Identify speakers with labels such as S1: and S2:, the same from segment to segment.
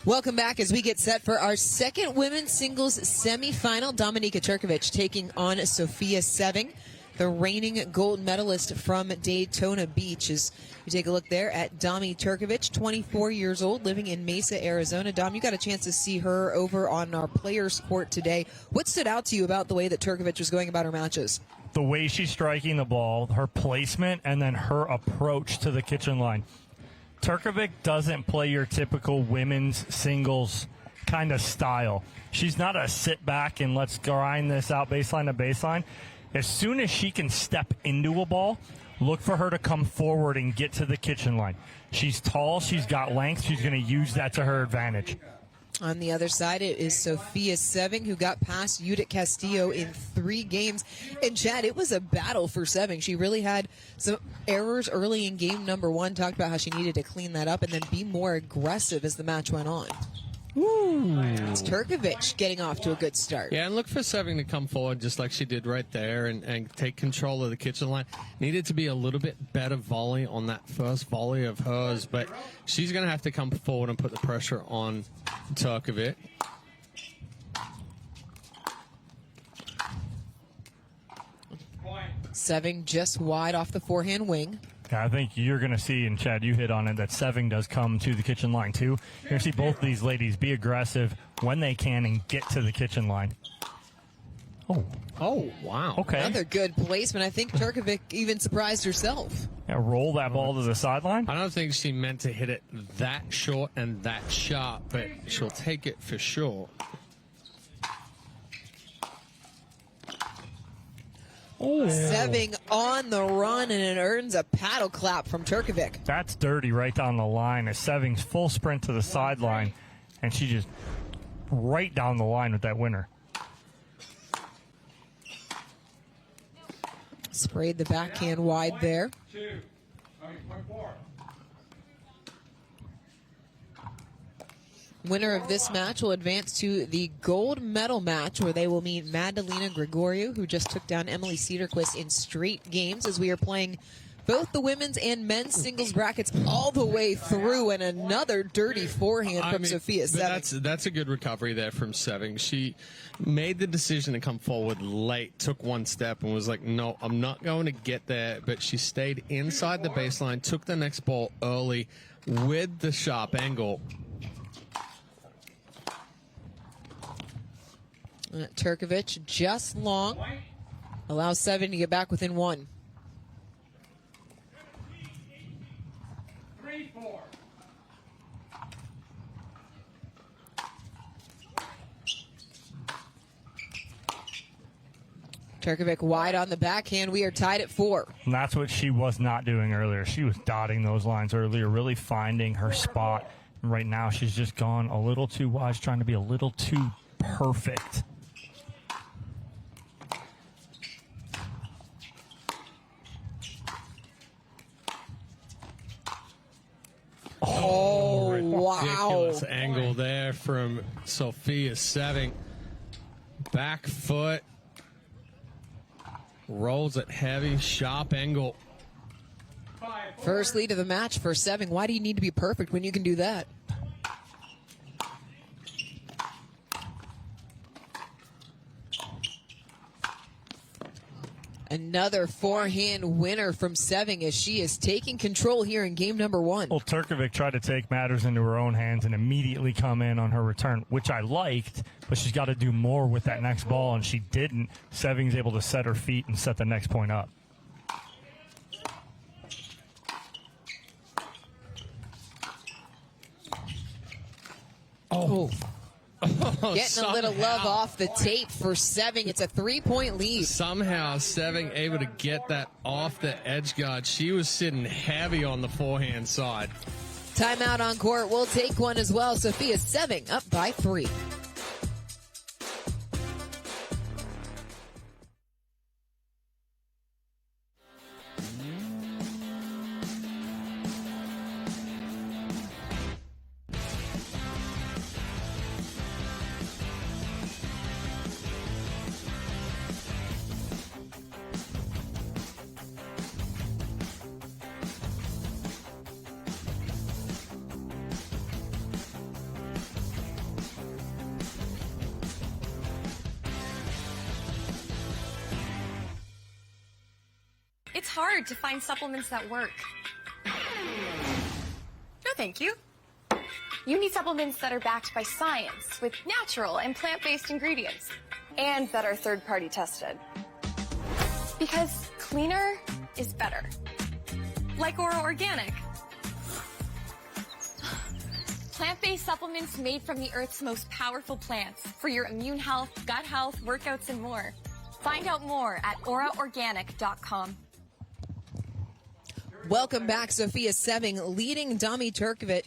S1: Welcome back as we get set for our second women's singles semifinal. Domenika Turkovic taking on Sofia Seving, the reigning gold medalist from Daytona Beach. As you take a look there at Domi Turkovic, 24 years old, living in Mesa, Arizona. Dom, you got a chance to see her over on our players' court today. What stood out to you about the way that Turkovic was going about her matches?
S2: The way she's striking the ball, her placement, and then her approach to the kitchen line. Turkovic doesn't play your typical women's singles kind of style. She's not a sit back and let's grind this out baseline to baseline. As soon as she can step into a ball, look for her to come forward and get to the kitchen line. She's tall, she's got length, she's going to use that to her advantage.
S1: On the other side, it is Sofia Seving, who got past Judith Castillo in 3 games. And, Chad, it was a battle for Seving. She really had some errors early in game number 1, talked about how she needed to clean that up and then be more aggressive as the match went on.
S3: Ooh.
S1: It's Turkovic getting off to a good start.
S3: Yeah, and look for Seving to come forward just like she did right there and take control of the kitchen line. Needed to be a little bit better volley on that first volley of hers, but she's going to have to come forward and put the pressure on Turkovic.
S1: Seving just wide off the forehand wing.
S2: I think you're going to see, and Chad, you hit on it, that Seving does come to the kitchen line too. You're going to see both these ladies be aggressive when they can and get to the kitchen line.
S3: Oh, wow.
S2: Okay.
S1: Another good placement. I think Turkovic even surprised herself.
S2: Yeah, roll that ball to the sideline.
S3: I don't think she meant to hit it that short and that sharp, but she'll take it for sure.
S1: Seving on the run, and it earns a paddle clap from Turkovic.
S2: That's dirty right down the line as Seving's full sprint to the sideline, and she just right down the line with that winner.
S1: Sprayed the backhand wide there. Winner of this match will advance to the gold medal match, where they will meet Madalena Gregoriou, who just took down Emily Cederquist in straight games, as we are playing both the women's and men's singles brackets all the way through, and another dirty forehand from Sofia Seving.
S3: That's a good recovery there from Seving. She made the decision to come forward late, took one step, and was like, no, I'm not going to get there. But she stayed inside the baseline, took the next ball early with the sharp angle.
S1: Turkovic just long, allows Seving to get back within 1.
S4: 3-4.
S1: Turkovic wide on the backhand. We are tied at 4.
S2: And that's what she was not doing earlier. She was dotting those lines earlier, really finding her spot. And right now, she's just gone a little too wide, trying to be a little too perfect.
S1: Oh, wow.
S3: Ridiculous angle there from Sofia Seving. Back foot. Rolls it heavy, sharp angle.
S1: First lead of the match for Seving. Why do you need to be perfect when you can do that? Another forehand winner from Seving, as she is taking control here in game number 1.
S2: Well, Turkovic tried to take matters into her own hands and immediately come in on her return, which I liked, but she's got to do more with that next ball, and she didn't. Seving's able to set her feet and set the next point up.
S1: Oh. Getting a little love off the tape for Seving. It's a 3-point lead.
S3: Somehow Seving able to get that off the edge guard. She was sitting heavy on the forehand side.
S1: Timeout on court. We'll take one as well. Sofia Seving up by 3.
S4: hard to find supplements that work. No, thank you. You need supplements that are backed by science with natural and plant-based ingredients and that are third-party tested. Because cleaner is better. Like Oro Organic. Plant-based supplements made from the Earth's most powerful plants for your immune health, gut health, workouts, and more. Find out more at oraorganic.com.
S1: Welcome back, Sofia Seving leading Domi Turkovic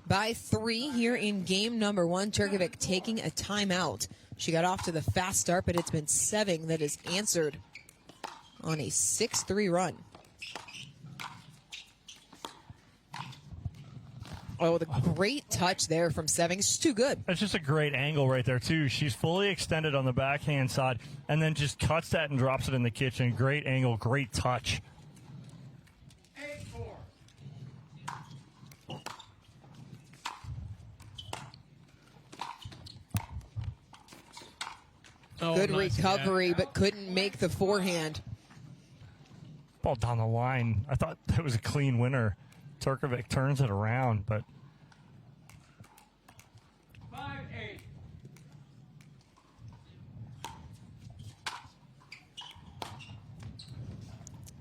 S1: by 3 here in game number 1. Turkovic taking a timeout. She got off to the fast start, but it's been Seving that has answered on a 6-3 run. Oh, the great touch there from Seving. It's just too good.
S2: That's just a great angle right there, too. She's fully extended on the backhand side and then just cuts that and drops it in the kitchen. Great angle, great touch.
S3: 8-4.
S1: Good
S3: nice
S1: recovery, but couldn't make the forehand.
S2: Ball down the line. I thought that was a clean winner. Turkovic turns it around, but
S3: 5-8.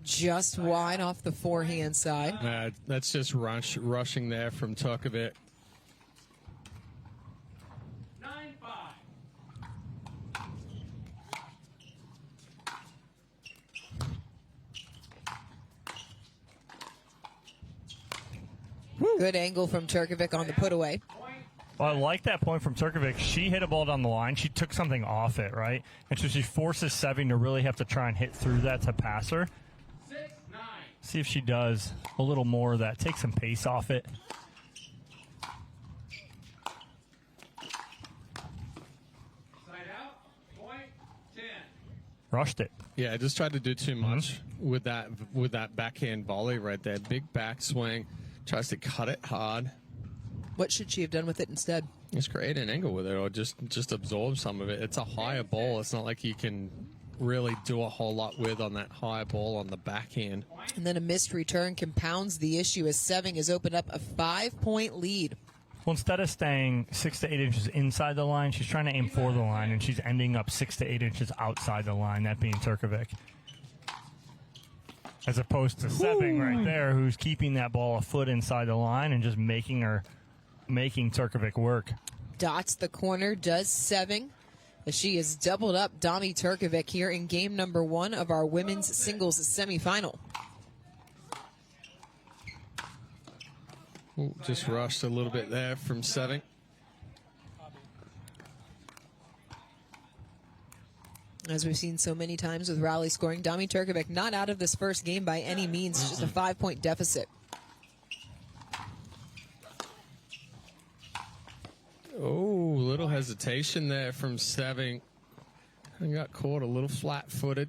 S1: Just wide off the forehand side.
S3: That's just rushing there from Turkovic. 9-5.
S1: Good angle from Turkovic on the put away.
S2: well, I like that point from Turkovic. She hit a ball down the line. She took something off it, right? And so she forces Seving to really have to try and hit through that to pass her.
S3: 6-9.
S2: See if she does a little more of that. Take some pace off it.
S3: Side out. Point 10.
S2: Rushed it.
S3: Yeah, I just tried to do too much with that backhand volley right there. Big backswing. Tries to cut it hard.
S1: What should she have done with it instead?
S3: Just create an angle with it, or just absorb some of it. It's a higher ball. It's not like you can really do a whole lot with on that high ball on the backhand.
S1: And then a missed return compounds the issue as Seving has opened up a 5-point lead.
S2: Well, instead of staying 6 to 8 inches inside the line, she's trying to aim for the line, and she's ending up 6 to 8 inches outside the line, that being Turkovic. As opposed to Seving right there, who's keeping that ball a foot inside the line and just making Turkovic work.
S1: Dots the corner, does Seving, as she has doubled up Domi Turkovic here in game number 1 of our women's singles semifinal.
S3: Ooh, just rushed a little bit there from Seving.
S1: As we've seen so many times with rally scoring, Domi Turkovic not out of this first game by any means, just a 5-point deficit.
S3: Oh, little hesitation there from Seving. And got caught a little flat-footed.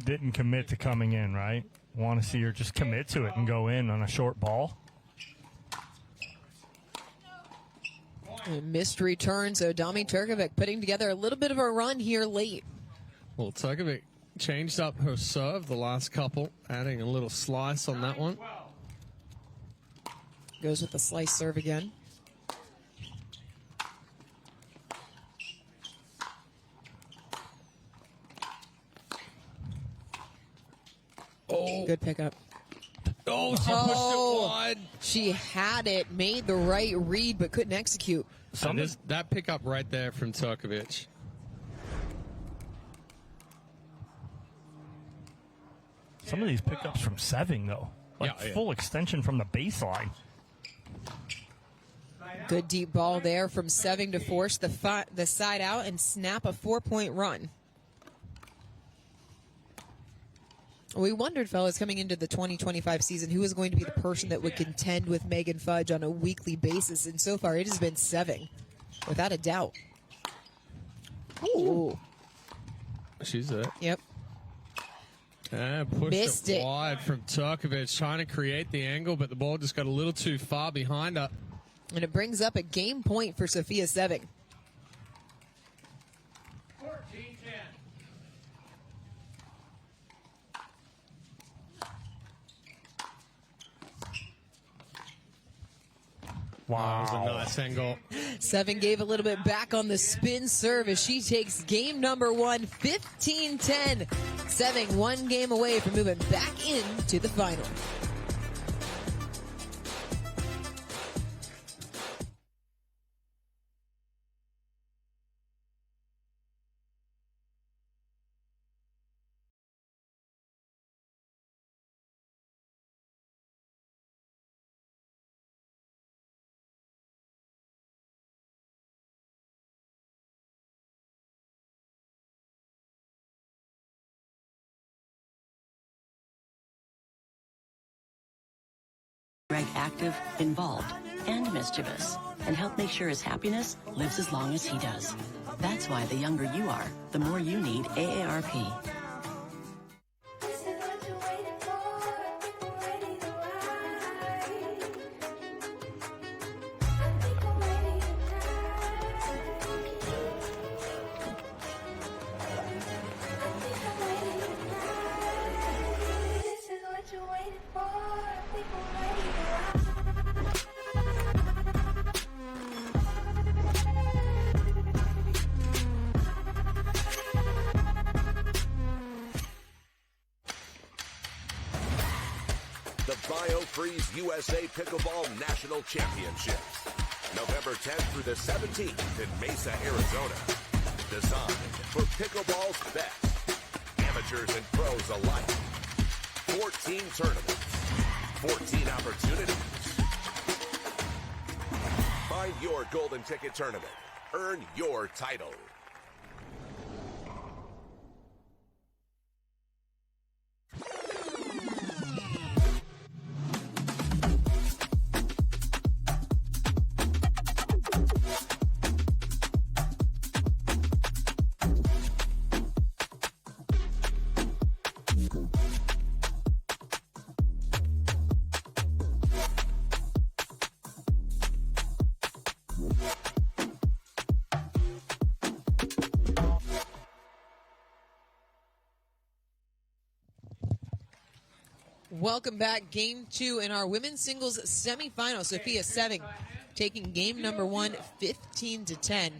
S2: Didn't commit to coming in, right? Want to see her just commit to it and go in on a short ball.
S1: And missed return, so Domi Turkovic putting together a little bit of a run here late.
S3: Well, Turkovic changed up her serve the last couple, adding a little slice on that one.
S1: Goes with the slice serve again.
S3: Oh,
S1: Good pickup.
S3: oh, she pushed it wide.
S1: She had it, made the right read, but couldn't execute.
S3: That pickup right there from Turkovic.
S2: Some of these pickups from Seving, though. Like
S3: Yeah.
S2: full extension from the baseline.
S1: Good deep ball there from Seving to force the side out and snap a 4-point run. We wondered, fellas, coming into the 2025 season, who was going to be the person that would contend with Megan Fudge on a weekly basis, and so far it has been Seving, without a doubt. Ooh.
S3: She's it.
S1: Yep.
S3: Pushed
S1: Missed
S3: it
S1: it.
S3: wide from Turkovic, trying to create the angle, but the ball just got a little too far behind her.
S1: And it brings up a game point for Sofia Seving.
S3: 14-10. Wow. That was a nice angle.
S1: Seving gave a little bit back on the spin serve as she takes game number 1, 15-10. Seving 1 game away from moving back into the final.
S5: Greg active, involved, and mischievous, and help make sure his happiness lives as long as he does. That's why the younger you are, the more you need AARP.
S6: The BioFreeze USA Pickleball National Championship, November 10th through the 17th in Mesa, Arizona. Designed for pickleball's best, amateurs and pros alike. 14 tournaments, 14 opportunities. Find your golden ticket tournament. Earn your title.
S1: Welcome back. Game 2 in our women's singles semifinal. Sofia Seving taking game number 1, 15-10.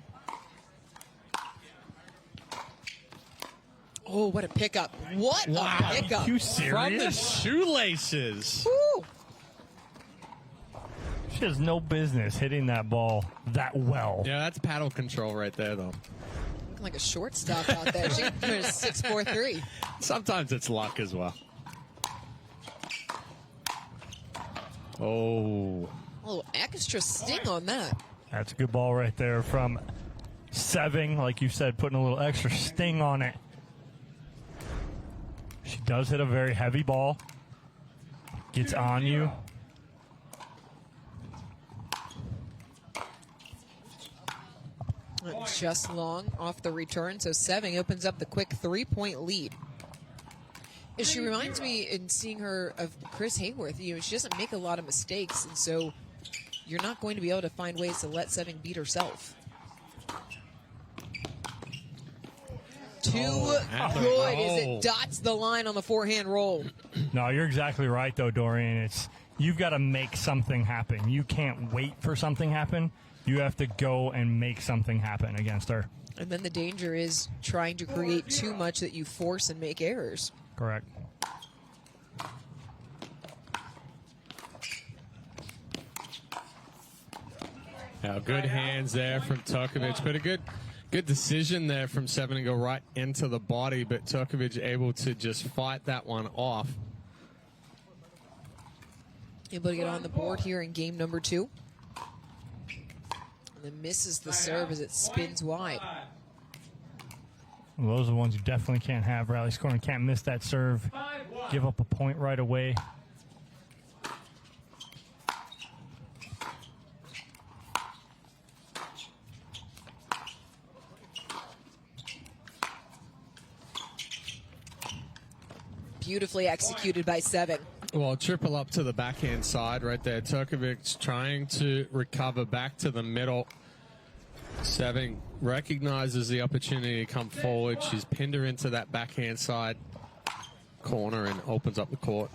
S1: Oh, what a pickup. What a pickup.
S2: Are you serious?
S3: From the shoelaces.
S1: Woo.
S2: She has no business hitting that ball that well.
S3: Yeah, that's paddle control right there, though.
S1: Looking like a shortstop out there. She can do a 6-4-3.
S3: Sometimes it's luck as well. Oh.
S1: A little extra sting on that.
S2: That's a good ball right there from Seving, like you said, putting a little extra sting on it. She does hit a very heavy ball. Gets on you.
S1: Just long off the return, so Seving opens up the quick 3-point lead. She reminds me, in seeing her, of Chris Hayworth. You know, she doesn't make a lot of mistakes, and so you're not going to be able to find ways to let Seving beat herself. Too good as it dots the line on the forehand roll.
S2: No, you're exactly right, though, Dorian. You've got to make something happen. You can't wait for something happen. You have to go and make something happen against her.
S1: And then the danger is trying to create too much that you force and make errors.
S2: Correct.
S3: Now, good hands there from Turkovic, but a good decision there from Seving to go right into the body, but Turkovic able to just fight that one off.
S1: Able to get on the board here in game number 2. And then misses the serve as it spins wide.
S2: Well, those are the ones you definitely can't have. Rally scoring, can't miss that serve. Give up a point right away.
S1: Beautifully executed by Seving.
S3: Well, triple up to the backhand side right there. Turkovic trying to recover back to the middle. Seving recognizes the opportunity to come forward. She's pinned her into that backhand side corner and opens up the court.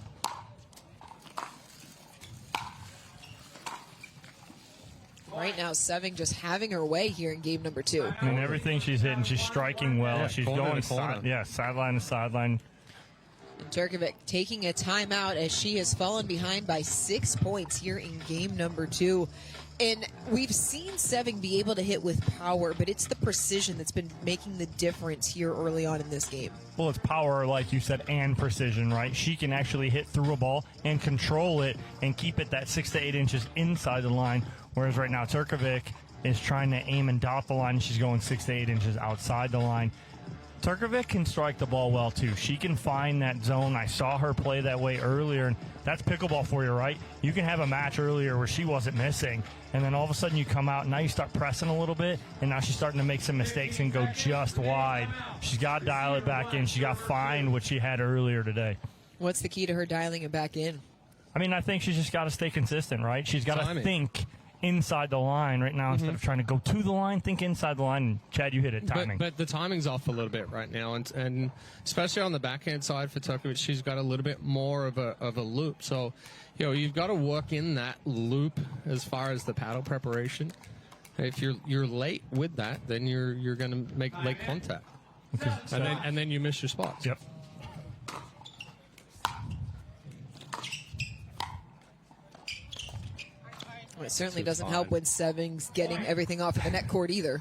S1: Right now, Seving just having her way here in game number 2.
S2: I mean, everything she's hitting, she's striking well.
S3: Yeah,
S2: She's
S3: corner
S2: going
S3: to corner.
S2: sideline to sideline.
S1: And Turkovic taking a timeout as she has fallen behind by 6 points here in game number 2. And we've seen Seving be able to hit with power, but it's the precision that's been making the difference here early on in this game.
S2: Well, it's power, like you said, and precision, right? She can actually hit through a ball and control it and keep it that 6 to 8 inches inside the line, whereas right now Turkovic is trying to aim and dot the line. She's going 6 to 8 inches outside the line. Turkovic can strike the ball well, too. She can find that zone. I saw her play that way earlier, and that's pickleball for you, right? You can have a match earlier where she wasn't missing, and then all of a sudden you come out, and now you start pressing a little bit, and now she's starting to make some mistakes and go just wide. She's got to dial it back in. She got to find what she had earlier today.
S1: What's the key to her dialing it back in?
S2: I mean, I think she's just got to stay consistent, right? She's got to think inside the line right now instead of trying to go to the line. Think inside the line. And Chad, you hit it. Timing.
S3: But the timing's off a little bit right now, and especially on the backhand side for Turkovic, she's got a little bit more of a loop. So, you've got to work in that loop as far as the paddle preparation. If you're late with that, then you're going to make late contact, and then you miss your spots.
S2: Yep.
S1: Well, it certainly doesn't help when Seving's getting everything off of the net court either.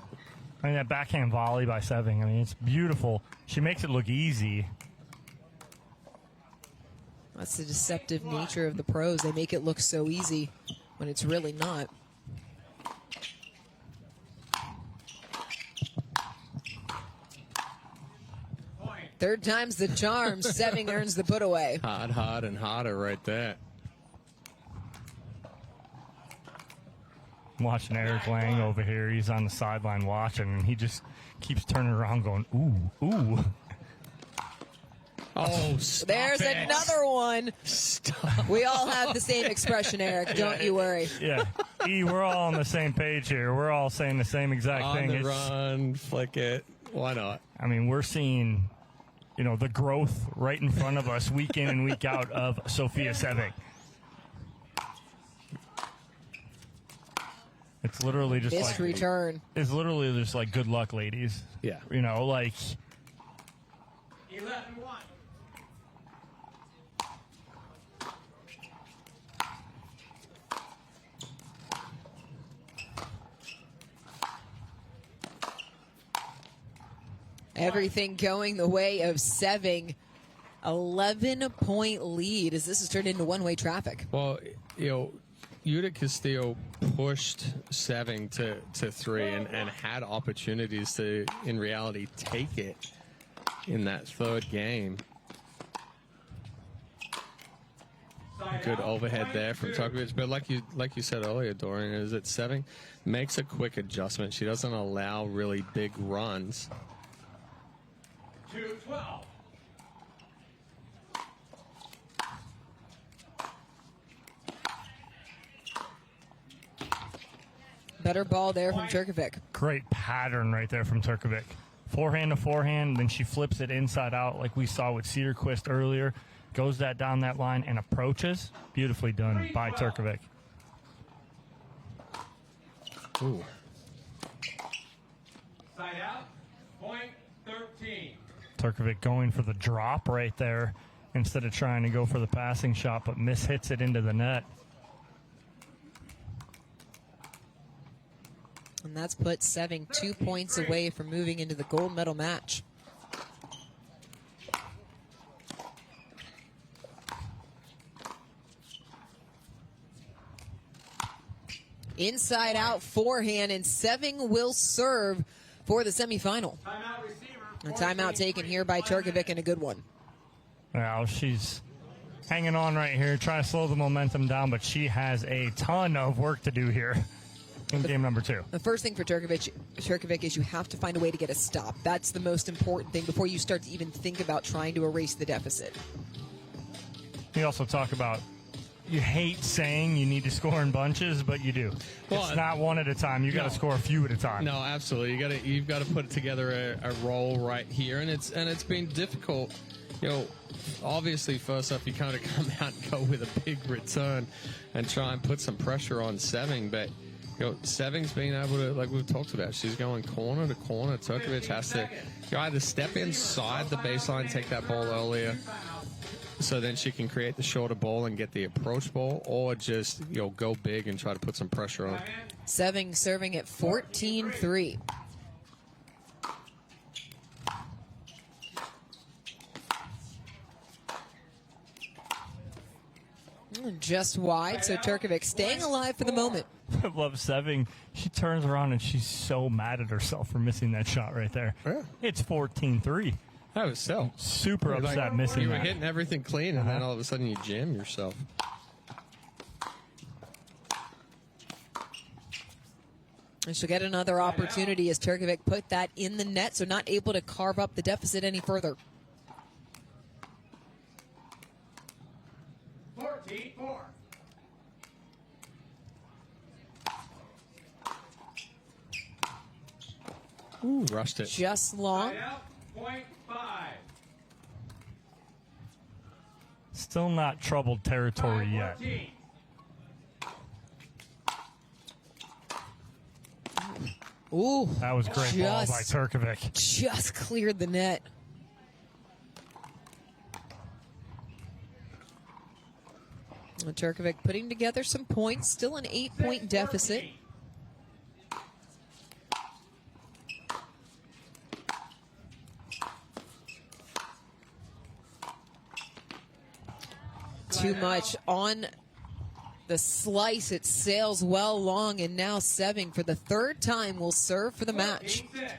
S2: I mean, that backhand volley by Seving, I mean, it's beautiful. She makes it look easy.
S1: That's the deceptive nature of the pros. They make it look so easy when it's really not. Third time's the charm. Seving earns the put away.
S3: Hard, and harder right there.
S2: I'm watching Eric Lang over here. He's on the sideline watching, and he just keeps turning around going, ooh, ooh.
S3: Oh, stop
S1: There's
S3: it.
S1: another one.
S3: Stop.
S1: We all have the same expression, Eric. Don't you worry.
S2: Yeah. We're all on the same page here. We're all saying the same exact
S3: On
S2: thing.
S3: the run, flick it. Why not?
S2: I mean, we're seeing, the growth right in front of us week in and week out of Sofia Seving. It's literally just
S1: Missed return.
S2: It's literally just like good luck, ladies.
S3: Yeah.
S2: 11-1.
S1: Everything going the way of Seving. 11-point lead as this has turned into one-way traffic.
S3: Well, Yuta Castillo pushed Seving to 3 and had opportunities to, in reality, take it in that third game. Good overhead there from Turkovic, but like you said earlier, Dorian, is that Seving makes a quick adjustment. She doesn't allow really big runs.
S7: 2-12.
S1: Better ball there from Turkovic.
S2: Great pattern right there from Turkovic. Forehand to forehand, then she flips it inside out like we saw with Cedarquist earlier. Goes that down that line and approaches. Beautifully done by Turkovic.
S3: Ooh.
S7: Side out. Point 13.
S2: Turkovic going for the drop right there instead of trying to go for the passing shot, but mishits it into the net.
S1: And that's put Seving 2 points away from moving into the gold medal match. Inside out forehand, and Seving will serve for the semifinal.
S7: Timeout receiver.
S1: A timeout taken here by Turkovic, and a good one.
S2: Well, she's hanging on right here, trying to slow the momentum down, but she has a ton of work to do here in game number 2.
S1: The first thing for Turkovic is you have to find a way to get a stop. That's the most important thing before you start to even think about trying to erase the deficit.
S2: You also talk about you hate saying you need to score in bunches, but you do.
S3: Well,
S2: it's not one at a time. You got to score a few at a time.
S3: No, absolutely. You've got to put together a roll right here, and it's been difficult. Obviously, first up, you kind of come out and go with a big return and try and put some pressure on Seving, but Seving's being able to, like we've talked about, she's going corner to corner. Turkovic has to either step inside the baseline, take that ball earlier, so then she can create the shorter ball and get the approach ball, or just go big and try to put some pressure on.
S1: Seving serving at 14-3. Just wide, so Turkovic staying alive for the moment.
S2: I love Seving. She turns around and she's so mad at herself for missing that shot right there.
S3: Yeah.
S2: It's 14-3.
S3: That was so.
S2: Super upset missing
S3: You were
S2: that.
S3: hitting everything clean, and then all of a sudden you jam yourself.
S1: And she'll get another opportunity as Turkovic put that in the net, so not able to carve up the deficit any further.
S7: 14-4.
S3: Ooh, rushed it.
S1: Just long.
S7: Point 5.
S2: Still not troubled territory yet.
S7: 14.
S1: Ooh.
S2: That was great ball by
S1: Just-
S2: Turkovic.
S1: Just cleared the net. And Turkovic putting together some points, still an 8-point deficit. Too much on the slice. It sails well long, and now Seving for the third time will serve for the match.
S7: 14-6.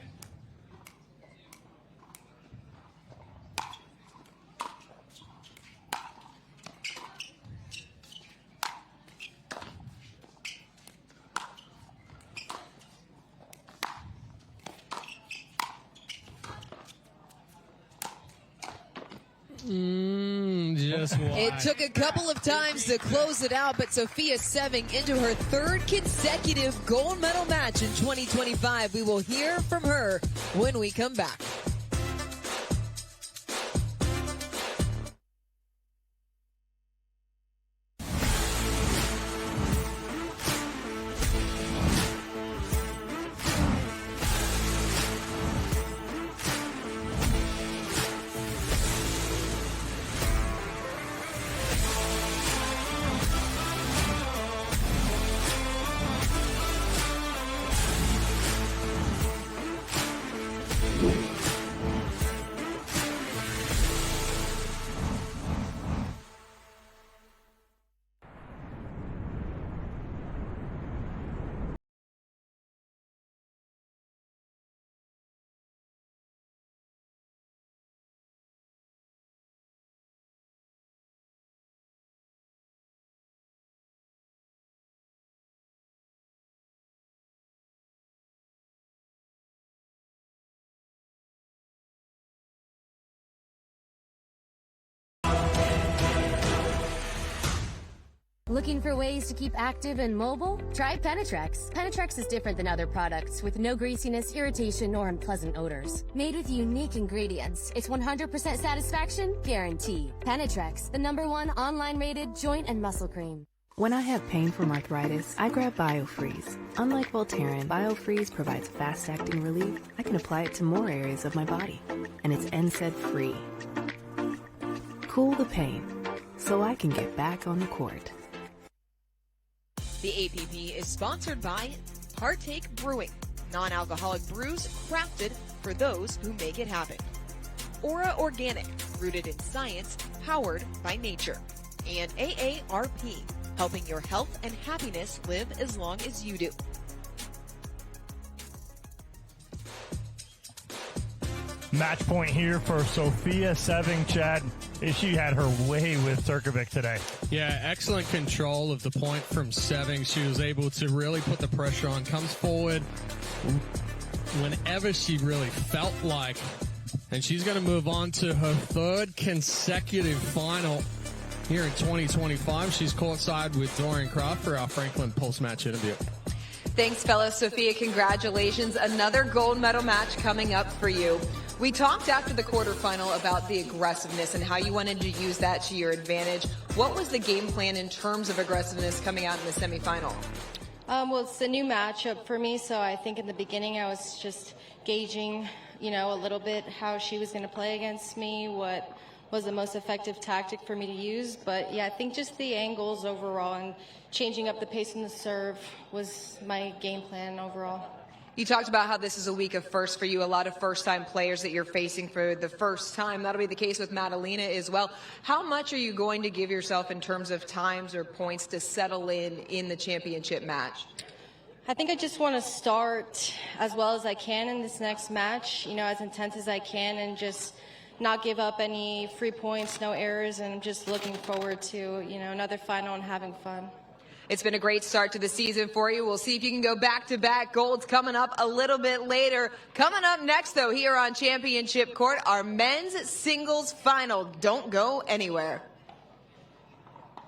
S3: Just wide.
S1: It took a couple of times to close it out, but Sofia Seving into her third consecutive gold medal match in 2025. We will hear from her when we come back.
S8: Looking for ways to keep active and mobile? Try Penetrex. Penetrex is different than other products with no greasiness, irritation, or unpleasant odors. Made with unique ingredients, it's 100% satisfaction guaranteed. Penetrex, the #1 online rated joint and muscle cream.
S9: When I have pain from arthritis, I grab BioFreeze. Unlike Voltaren, BioFreeze provides fast-acting relief. I can apply it to more areas of my body, and it's NSAID-free. Cool the pain, so I can get back on the court.
S1: The APP is sponsored by Partake Brewing, non-alcoholic brews crafted for those who make it happen. Aura Organic, rooted in science, powered by nature. And AARP, helping your health and happiness live as long as you do.
S2: Match point here for Sofia Seving, Chad. She had her way with Turkovic today.
S3: Yeah, excellent control of the point from Seving. She was able to really put the pressure on, comes forward whenever she really felt like. And she's going to move on to her third consecutive final here in 2025. She's courtside with Dorian Kraft for our Franklin post-match interview.
S1: Thanks, fellow Sofia. Congratulations. Another gold medal match coming up for you. We talked after the quarterfinal about the aggressiveness and how you wanted to use that to your advantage. What was the game plan in terms of aggressiveness coming out in the semifinal?
S10: Well, it's a new matchup for me, so I think in the beginning I was just gauging, a little bit how she was going to play against me, what was the most effective tactic for me to use. But, yeah, I think just the angles overall and changing up the pace in the serve was my game plan overall.
S1: You talked about how this is a week of firsts for you, a lot of first-time players that you're facing for the first time. That'll be the case with Madalena as well. How much are you going to give yourself in terms of times or points to settle in the championship match?
S10: I think I just want to start as well as I can in this next match, as intense as I can, and just not give up any free points, no errors, and I'm just looking forward to, another final and having fun.
S1: It's been a great start to the season for you. We'll see if you can go back-to-back golds coming up a little bit later. Coming up next, though, here on Championship Court, our men's singles final. Don't go anywhere.